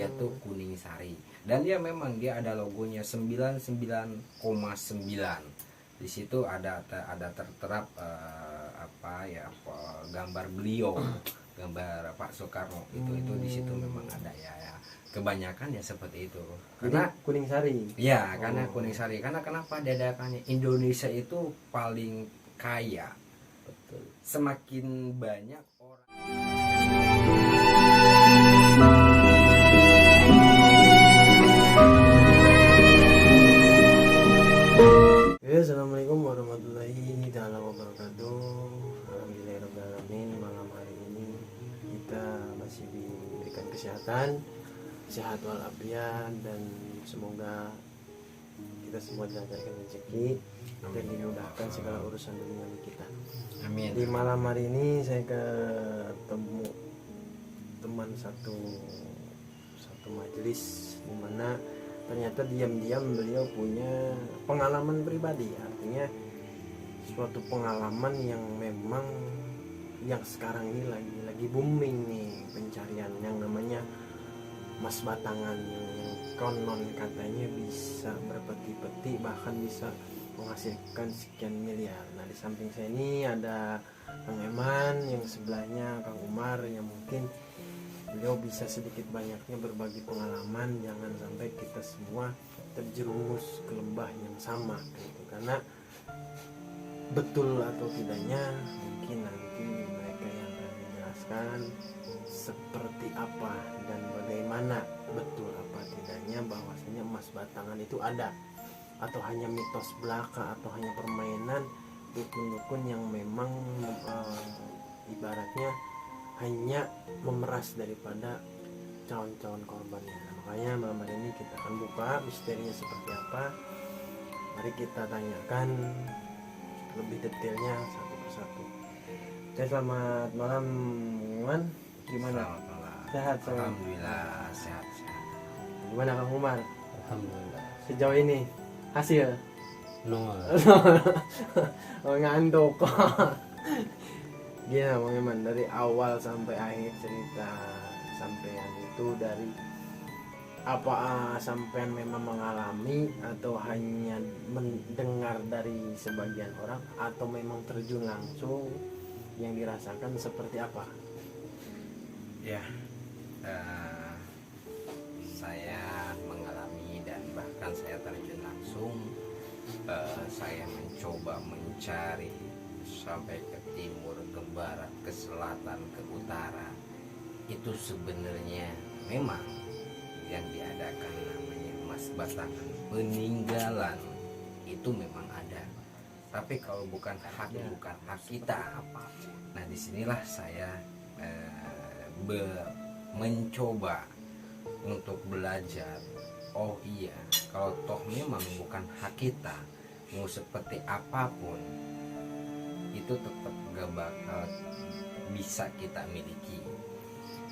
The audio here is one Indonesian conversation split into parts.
dia tuh Kuning Sari, dan dia memang dia ada logonya 99,9. Di situ ada tertera gambar beliau, gambar Pak Soekarno. Itu di situ memang ada ya. Kebanyakan ya seperti itu. Karena jadi Kuning Sari. Ya, karena Kuning Sari. Karena kenapa dadakannya Indonesia itu paling kaya. Betul. Semakin banyak orang. Assalamualaikum warahmatullahi wabarakatuh. Alhamdulillahirrahmanirrahim. Malam hari ini kita masih diberikan kesehatan, sehat walafiat, dan semoga kita semua dilancarkan rezeki dan dimudahkan segala urusan dunia kita. Amin. Di malam hari ini saya ketemu teman satu majelis di mana ternyata diam-diam beliau punya pengalaman pribadi, artinya suatu pengalaman yang memang yang sekarang ini lagi booming nih, pencarian yang namanya emas batangan, yang konon katanya bisa berpeti-peti, bahkan bisa menghasilkan sekian miliar. Nah, di samping saya ini ada Kang Eman, yang sebelahnya Kang Umar, yang mungkin beliau bisa sedikit banyaknya berbagi pengalaman. Jangan sampai kita semua terjerumus ke lembah yang sama gitu. Karena betul atau tidaknya mungkin nanti mereka yang akan menjelaskan seperti apa dan bagaimana betul apa tidaknya bahwasanya emas batangan itu ada, atau hanya mitos belaka, atau hanya permainan dukun-dukun yang memang ibaratnya hanya memeras daripada calon-calon korbannya. Nah, makanya malam hari ini kita akan buka misterinya seperti apa. Mari kita tanyakan lebih detailnya satu persatu. Oke, selamat malam, Wan. Gimana? Selamat malam. Sehat? Alhamdulillah sehat. Gimana Kang Umar? Alhamdulillah. Sejauh ini hasil? Nol. Oh, ngantuk. Gimana Bang Eman, dari awal sampai akhir cerita sampean itu, dari apa sampean memang mengalami atau hanya mendengar dari sebagian orang, atau memang terjun langsung, yang dirasakan seperti apa? Ya, saya mengalami dan bahkan saya terjun langsung. Saya mencoba mencari sampai ke timur, ke barat, ke selatan, ke utara. Itu sebenarnya memang yang diadakan namanya emas batangan peninggalan itu memang ada. Tapi kalau bukan hak kita. Nah, disinilah saya mencoba untuk belajar. Oh iya, kalau toh memang bukan hak kita, mau seperti apapun itu tetap gak bakal bisa kita miliki.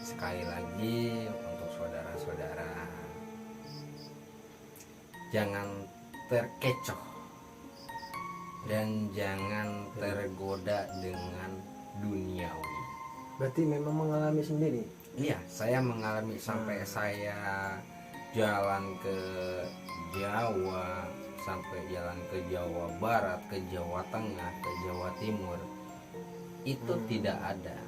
Sekali lagi untuk saudara-saudara, jangan terkecoh dan jangan tergoda dengan duniawi. Berarti memang mengalami sendiri? Iya, saya mengalami sampai saya jalan ke Jawa, sampai jalan ke Jawa Barat, ke Jawa Tengah, ke Jawa Timur, itu tidak ada.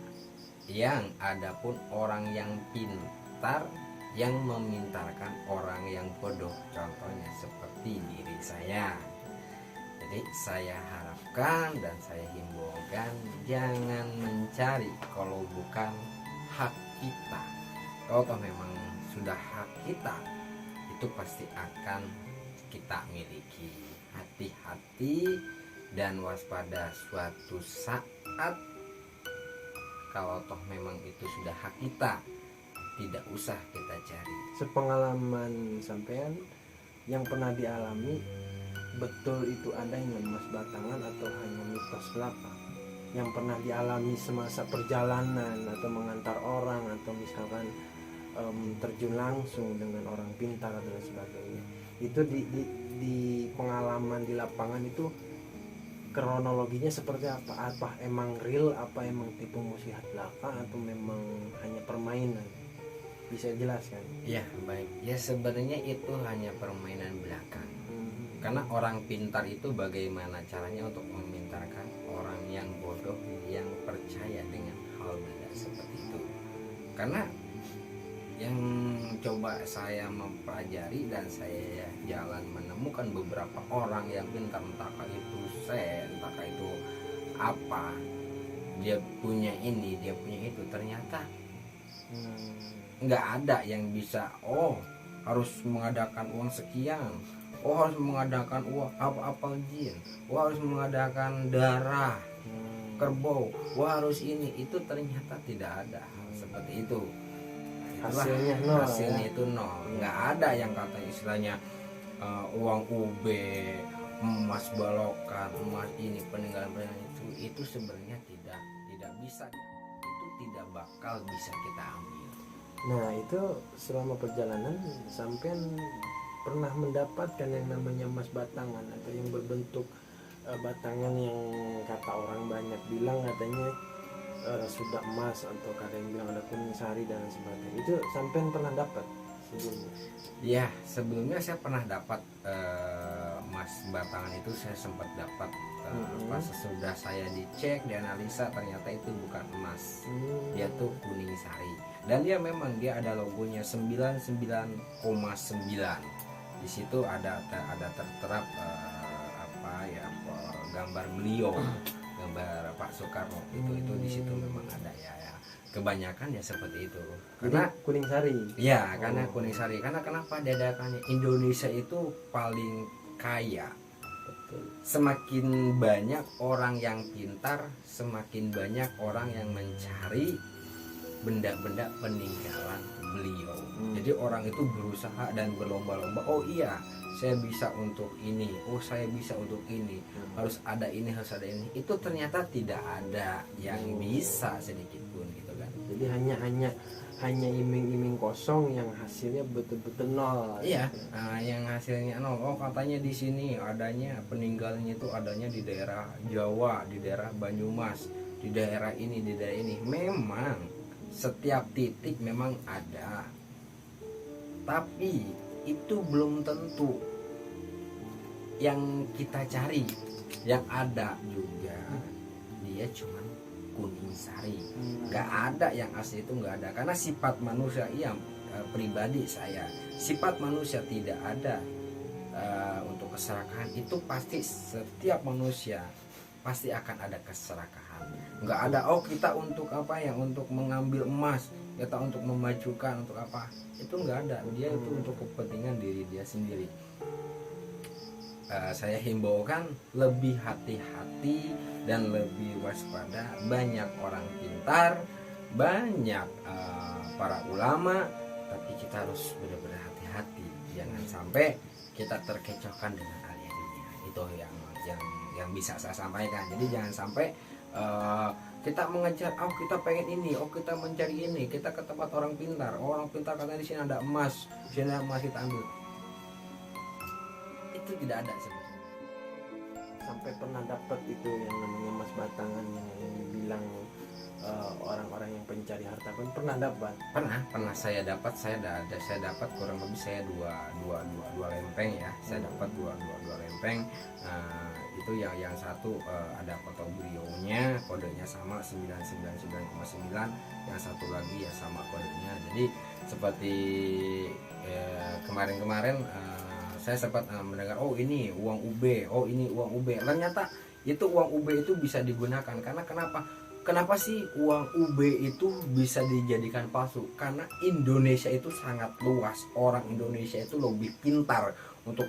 Yang ada pun orang yang pintar yang memintarkan orang yang bodoh. Contohnya seperti diri saya. Jadi saya harapkan dan saya himbaukan, jangan mencari kalau bukan hak kita. Kalau toh memang sudah hak kita, itu pasti akan kita miliki. Hati-hati dan waspada, suatu saat kalau toh memang itu sudah hak kita, tidak usah kita cari. Sepengalaman sampean yang pernah dialami, betul itu adanya emas batangan atau hanya mitos belaka? Yang pernah dialami semasa perjalanan atau mengantar orang, atau misalkan terjun langsung dengan orang pintar dan sebagainya, itu di pengalaman di lapangan itu kronologinya seperti apa? Apa emang real, apa emang tipu muslihat belaka, atau memang hanya permainan? bisa jelaskan? Ya baik, ya sebenarnya itu hanya permainan belaka. Karena orang pintar itu bagaimana caranya untuk memintarkan orang yang bodoh yang percaya dengan hal benda seperti itu. Karena yang coba saya mempelajari dan saya jalan menemukan beberapa orang yang pintar, entahkah itu sen, entahkah itu apa, dia punya ini, dia punya itu, ternyata nggak ada yang bisa harus mengadakan uang sekian, harus mengadakan uang apa jin, harus mengadakan darah kerbau, harus ini itu, ternyata tidak ada hal seperti itu. Hasilnya nol, hasilnya ya? itu nol, nggak ada yang kata istilahnya uang UB, emas balokan, emas ini, peninggalan itu sebenarnya tidak bisa, itu tidak bakal bisa kita ambil. Nah itu selama perjalanan sampean pernah mendapatkan yang namanya emas batangan atau yang berbentuk batangan yang kata orang banyak bilang katanya sudah emas, atau kadang bilang ada kuning sari dan sebagainya. Itu sampean pernah dapat sebelumnya? Ya sebelumnya saya pernah dapat emas batangan itu, saya sempat dapat pas sudah saya dicek, dianalisa, ternyata itu bukan emas, dia tuh kuning sari, dan dia memang dia ada logonya 99,9. Di situ ada terterap gambar beliau, gambar Pak Soekarno, itu di situ memang ada ya. Kebanyakan ya seperti itu. Karena jadi kuning sari. Ya, karena kuning sari. Karena kenapa dadakannya Indonesia itu paling kaya. Betul. Semakin banyak orang yang pintar, semakin banyak orang yang mencari benda-benda peninggalan beliau. Jadi orang itu berusaha dan berlomba-lomba. Oh iya, saya bisa untuk ini. Oh saya bisa untuk ini. Harus ada ini, harus ada ini. Itu ternyata tidak ada yang bisa sedikit pun gitu kan. Jadi hanya iming-iming kosong yang hasilnya betul-betul nol. Iya, yang hasilnya nol. Oh katanya di sini adanya peninggalannya itu adanya di daerah Jawa, di daerah Banyumas, di daerah ini, di daerah ini. Memang setiap titik memang ada, tapi itu belum tentu yang kita cari. Yang ada juga dia cuman kuning sari, nggak ada yang asli, itu nggak ada. Karena sifat manusia, pribadi saya, sifat manusia tidak ada untuk keserakahan. Itu pasti setiap manusia pasti akan ada keserakahan. Nggak ada kita untuk apa ya, untuk mengambil emas, kita untuk memajukan, untuk apa, itu nggak ada. Dia itu untuk kepentingan diri dia sendiri. Saya himbaukan lebih hati-hati dan lebih waspada. Banyak orang pintar, banyak para ulama, tapi kita harus benar-benar hati-hati, jangan sampai kita terkecohkan dengan alien dunia. Itu yang bisa saya sampaikan. Jadi jangan sampai kita mengejar, kita pengen ini, kita mencari ini, kita ke tempat orang pintar. Orang pintar katanya di sini ada emas, di sini ada emas, kita ambil. Itu tidak ada sebenarnya. Sampai pernah dapat itu yang namanya emas batangan yang dibilang orang-orang yang pencari harta pun pernah dapat. Pernah saya dapat. Saya dapat kurang lebih saya dua lempeng ya. Saya dapat dua lempeng. Itu yang satu ada foto beliaunya, kodenya sama 999,9. Yang satu lagi ya sama kodenya. Jadi seperti kemarin saya sempat mendengar, ini uang UB, ini uang UB. Ternyata itu uang UB itu bisa digunakan. Karena kenapa sih uang UB itu bisa dijadikan palsu? Karena Indonesia itu sangat luas. Orang Indonesia itu lebih pintar untuk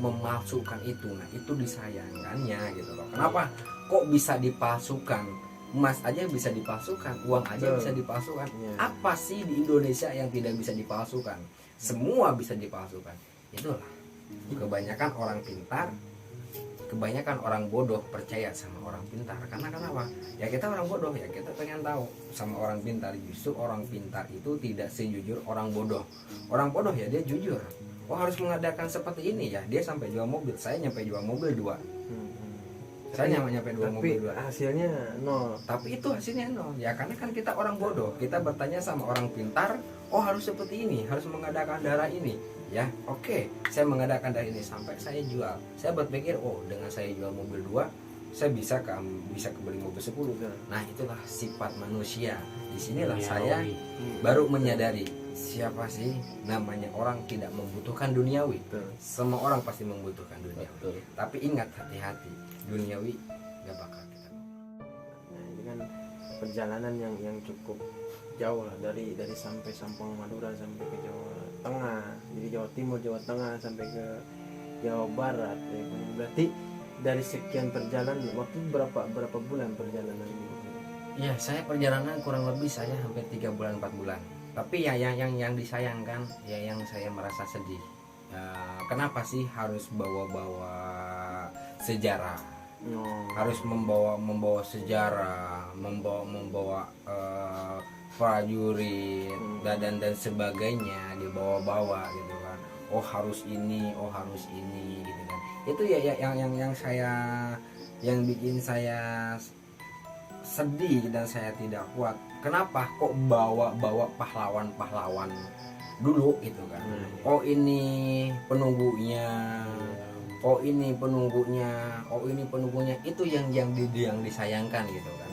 memalsukan itu. Nah, itu disayangkannya gitu loh. Kenapa? Kok bisa dipalsukan? Emas aja bisa dipalsukan, uang aja bisa dipalsukan. Apa sih di Indonesia yang tidak bisa dipalsukan? Semua bisa dipalsukan. Itulah kebanyakan orang pintar, kebanyakan orang bodoh percaya sama orang pintar. Karena kenapa? Ya kita orang bodoh, ya kita pengen tahu sama orang pintar. Justru orang pintar itu tidak sejujur orang bodoh. Orang bodoh ya dia jujur. Harus mengadakan seperti ini ya, dia sampai jual mobil. Saya nyampe jual mobil 2. Saya nyampe 2 mobil 2. Hasilnya nol. Tapi itu hasilnya nol. Ya karena kan kita orang bodoh. Kita bertanya sama orang pintar, oh harus seperti ini, harus mengadakan darah ini ya. Oke, saya mengadakan darah ini sampai saya jual. Saya berpikir, oh dengan saya jual mobil 2 saya bisa kebeli mobil 10. Nah itulah sifat manusia. Disinilah saya baru menyadari siapa sih namanya orang tidak membutuhkan duniawi. Semua orang pasti membutuhkan duniawi. Tapi ingat, hati-hati, duniawi gak bakal kita. Nah ini kan perjalanan yang cukup jauh lah, dari sampai Sampang Madura sampai ke Jawa Tengah, jadi Jawa Timur, Jawa Tengah sampai ke Jawa Barat ya. Berarti dari sekian perjalanan waktu berapa bulan perjalanan ini? Ya saya perjalanan kurang lebih saya hampir 3 bulan 4 bulan. Tapi ya yang disayangkan ya, yang saya merasa sedih, kenapa sih harus bawa sejarah, harus membawa sejarah, membawa prajurit dan sebagainya dibawa-bawa gitu kan. Oh harus ini gitu kan. Itu ya yang bikin saya sedih dan saya tidak kuat. Kenapa kok bawa pahlawan dulu gitu kan. Oh ini penunggunya, oh ini penunggunya, itu yang disayangkan gitu kan.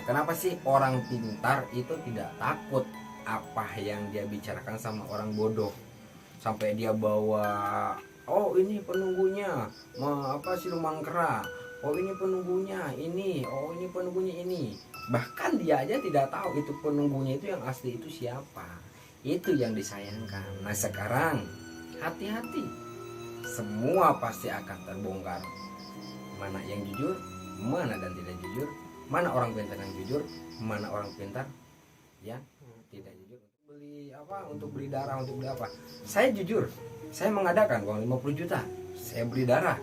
Kenapa sih orang pintar itu tidak takut apa yang dia bicarakan sama orang bodoh, sampai dia bawa, oh ini penunggunya siluman kera, oh ini penunggunya ini, oh ini penunggunya ini. Bahkan dia aja tidak tahu itu penunggunya itu yang asli itu siapa. Itu yang disayangkan. Nah sekarang hati-hati, semua pasti akan terbongkar. Mana yang jujur, mana dan tidak jujur, mana orang pintar yang jujur, mana orang pintar yang tidak jujur. Untuk beli darah, untuk beli apa. Saya jujur, saya mengadakan uang 50 juta, saya beli darah.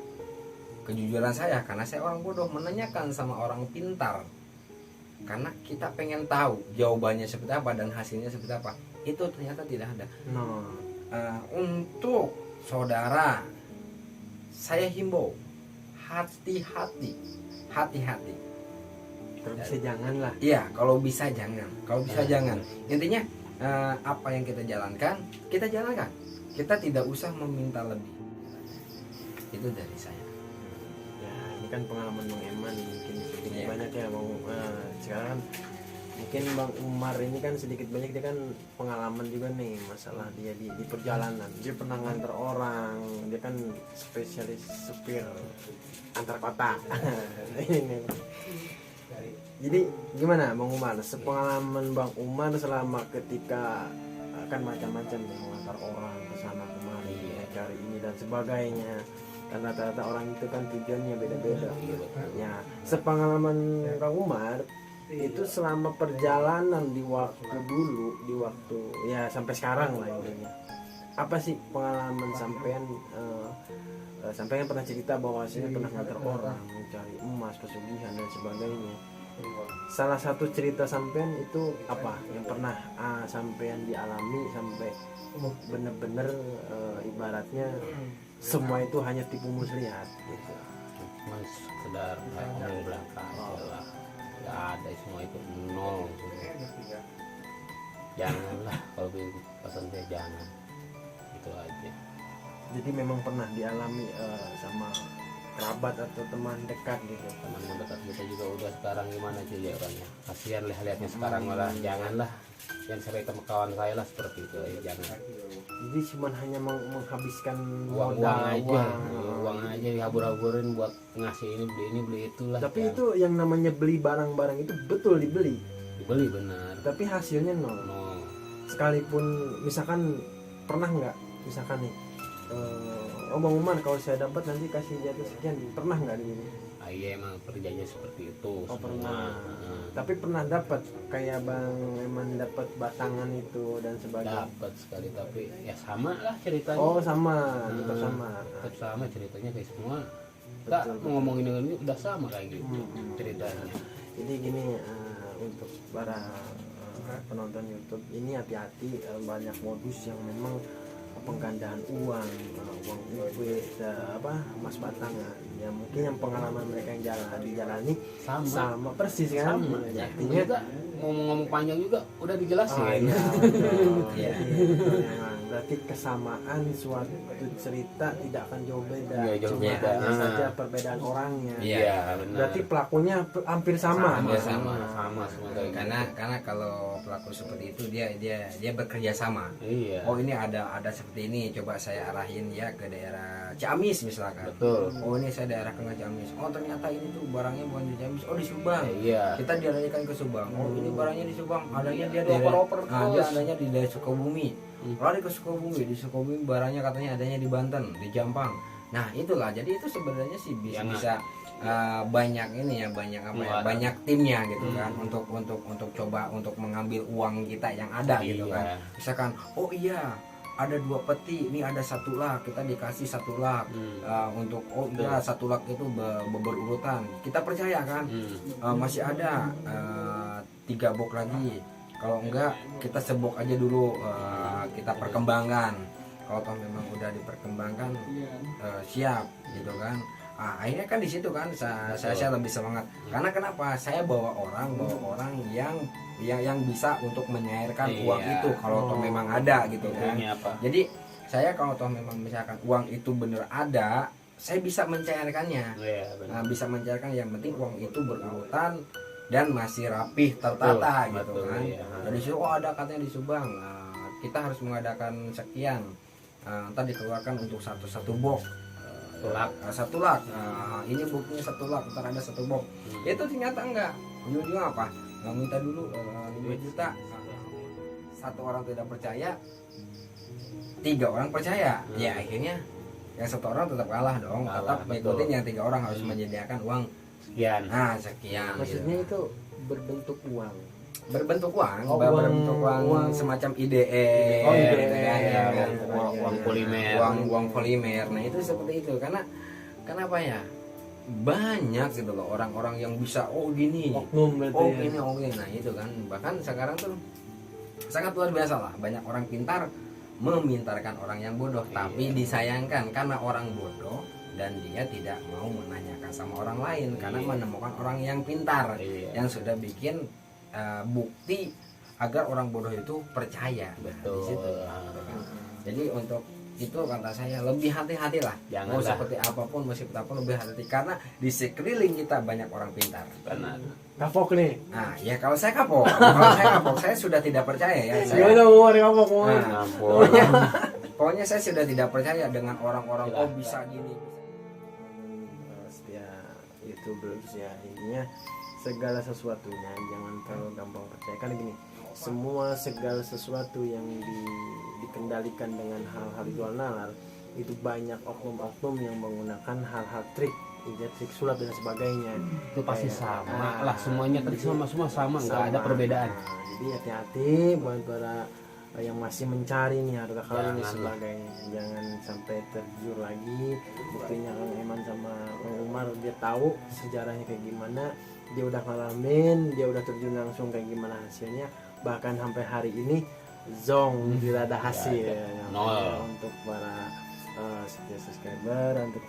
Kejujuran saya, karena saya orang bodoh, menanyakan sama orang pintar. Karena kita pengen tahu jawabannya seperti apa dan hasilnya seperti apa. Itu ternyata tidak ada. Untuk saudara, saya himbau, hati-hati. Kalau bisa jangan lah. Iya, kalau bisa jangan. Intinya apa yang kita jalankan. Kita tidak usah meminta lebih. Itu dari saya. Ya ini kan pengalaman Bang Eman mungkin sedikit banyak ya Bang. Sekarang kan mungkin Bang Umar ini kan sedikit banyak dia kan pengalaman juga nih, masalah dia di perjalanan. Dia pernah nganter orang, dia kan spesialis supir antar kota. Ini. Jadi gimana Bang Umar, sepengalaman Bang Umar selama ketika akan macam-macam ya, mengantar orang ke sana kemari, cari ini dan sebagainya. Karena rata-rata orang itu kan tujuannya beda-beda. Ya, sepengalaman Bang Umar itu selama perjalanan di waktu ya sampai sekarang lah intinya. Apa sih pengalaman sampean pernah cerita bahwa saya pernah ngantar orang mencari emas, pesugihan dan sebagainya. Salah satu cerita sampean itu apa yang pernah sampean dialami sampai bener-bener ibaratnya semua itu hanya tipu muslihat gitu. Cuma sekedar omong belaka aja lah, nggak ada, semua itu nol. Janganlah, kalau pesan saya jangan, itu aja. Jadi memang pernah dialami sama kerabat atau teman dekat gitu. Teman dekat kita juga udah sekarang gimana sih ya orangnya, kasihan lihatnya sekarang malah. Janganlah, yang sampai teman kawan saya lah seperti itu ya, jangan. Jadi cuma hanya menghabiskan uang aja dihambur-hamburin buat ngasih ini beli itulah. Tapi itu yang namanya beli barang-barang itu betul dibeli benar, tapi hasilnya nol. Sekalipun misalkan pernah nggak misalkan nih Bang Umar kalau saya dapat nanti kasih jatuh sekian, pernah nggak gitu? Iya emang kerjanya seperti itu. Pernah. Tapi pernah dapat kayak Bang Eman dapat batangan itu dan sebagainya. Dapat sekali, tapi ya sama lah ceritanya. Tetap sama ceritanya kayak semua. Kita ngomongin ini udah sama kayak gitu ceritanya. Jadi gini, untuk para penonton YouTube ini hati-hati, banyak modus yang memang penggandaan uang UB, emas batangan. Ya mungkin yang pengalaman mereka yang dijalani sama persis kan. Sama. Ya, Artinya artinya ngomong-ngomong panjang juga udah dijelasin. iya, betul. Iya. Jadi, memang berarti kesamaan suatu cerita tidak akan jauh beda. Iya, jauh Cuma beda. hanya saja perbedaan orangnya. Iya, benar. Berarti pelakunya hampir sama. sama semua kayak gitu. Karena kalau pelaku seperti itu dia bekerja sama. Iya. Oh, ini ada seperti ini, coba saya arahin ya ke daerah Ciamis misalkan. Betul. Oh, ini saya daerah ke Ciamis. Oh, ternyata ini tuh barangnya bukan di Ciamis, oh di Subang. Iya. Kita dialihkan ke Subang. Oh, ini barangnya di Subang, adanya dia dioper-oper. Dia adanya di daerah Sukabumi. Lari ke Sukabumi, di Sukabumi barangnya katanya adanya di Banten, di Jampang. Nah, itulah. Jadi itu sebenarnya sih bisa banyak ini ya, banyak timnya gitu kan, untuk coba untuk mengambil uang kita yang ada gitu kan. Misalkan, oh iya, ada 2 peti, ini ada 1 lak, kita dikasih 1 lak. Untuk oh iya 1 lak itu berurutan, kita percaya kan. Masih ada 3 box lagi, kalau enggak kita sebok aja dulu, kita perkembangkan. Kalau toh memang udah diperkembangkan, siap gitu kan. Akhirnya kan di situ kan saya lebih semangat. Karena kenapa? Saya bawa orang yang bisa untuk menyairkan uang itu kalau toh memang ada gitu kan. Jadi saya kalau toh memang misalkan uang itu bener ada, saya bisa mencairkannya. Bisa mencairkan, yang penting uang itu berurutan dan masih rapih tertata gitu kan. Dari situ ada katanya di Subang, kita harus mengadakan sekian, ntar dikeluarkan untuk satu box. 1 lak, ini buktinya 1 lak, ntar ada 1 box. Itu ternyata enggak, ujung-ujungnya apa? Nggak minta dulu 5 juta. 1 orang tidak percaya, 3 orang percaya. Ya akhirnya yang 1 orang tetap kalah dong, tetap mengikutin yang 3 orang harus menyediakan uang sekian. Sekian. Maksudnya itu berbentuk uang. Berbentuk uang semacam IDE. Uang polimer. Uang polimer. Nah, itu seperti itu. Karena kenapa ya? Banyak gitu loh orang-orang yang bisa gini. Oknum ini. Nah, itu kan. Bahkan sekarang tuh sangat luar biasa lah. Banyak orang pintar memintarkan orang yang bodoh, tapi disayangkan karena orang bodoh dan dia tidak mau menanyakan sama orang lain karena menemukan orang yang pintar yang sudah bikin bukti agar orang bodoh itu percaya. Betul. Di situ. Jadi untuk itu kata saya lebih hati-hatilah. Mau seperti apapun, meskipun apapun lebih hati-hati karena di sekeliling kita banyak orang pintar. Benar. Kapok nih. Ya kalau saya kapok, saya sudah tidak percaya ya. Gimana mau kapok mau? Pokoknya saya sudah tidak percaya dengan orang-orang bisa gini. Ya itu belum ya, intinya segala sesuatunya jangan terlalu gampang percaya. Kan gini, segala sesuatu yang dikendalikan dengan hal-hal jual nalar itu banyak oknum-oknum yang menggunakan hal-hal trik sulap dan sebagainya. Itu pasti sama lah, semuanya tadi semua sama, nggak ada perbedaan. Jadi hati-hati buat para yang masih mencari nih harga karun dan sebagainya, jangan sampai tergiur lagi. Buktinya Kang Eman sama Kang Umar, dia tahu sejarahnya kayak gimana, dia udah ngalamin, dia udah terjun langsung kayak gimana hasilnya. Bahkan sampai hari ini zong tidak ada hasil. Untuk para setia subscriber, untuk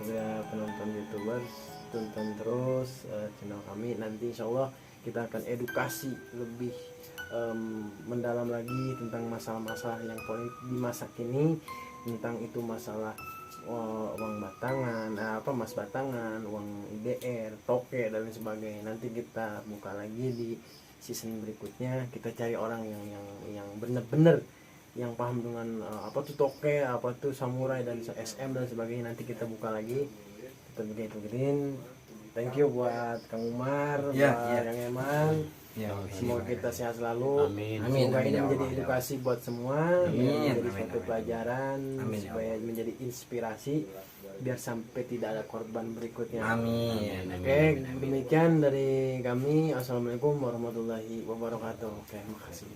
penonton YouTubers, tonton terus channel kami. Nanti insya Allah kita akan edukasi lebih mendalam lagi tentang masalah-masalah yang di masa kini, tentang itu masalah uang batangan, emas batangan, uang IDR, toke dan lain sebagainya. Nanti kita buka lagi di season berikutnya, kita cari orang yang benar-benar yang paham dengan apa tuh toke, apa tuh samurai dan SM dan sebagainya. Nanti kita buka lagi, kita begituin. Thank you buat Kang Umar, buat Kang Eman. Semoga kita sehat selalu. Semoga ini menjadi edukasi buat semua, menjadi suatu pelajaran, supaya menjadi inspirasi biar sampai tidak ada korban berikutnya. Oke, demikian dari kami. Assalamualaikum warahmatullahi wabarakatuh. Oke, makasih.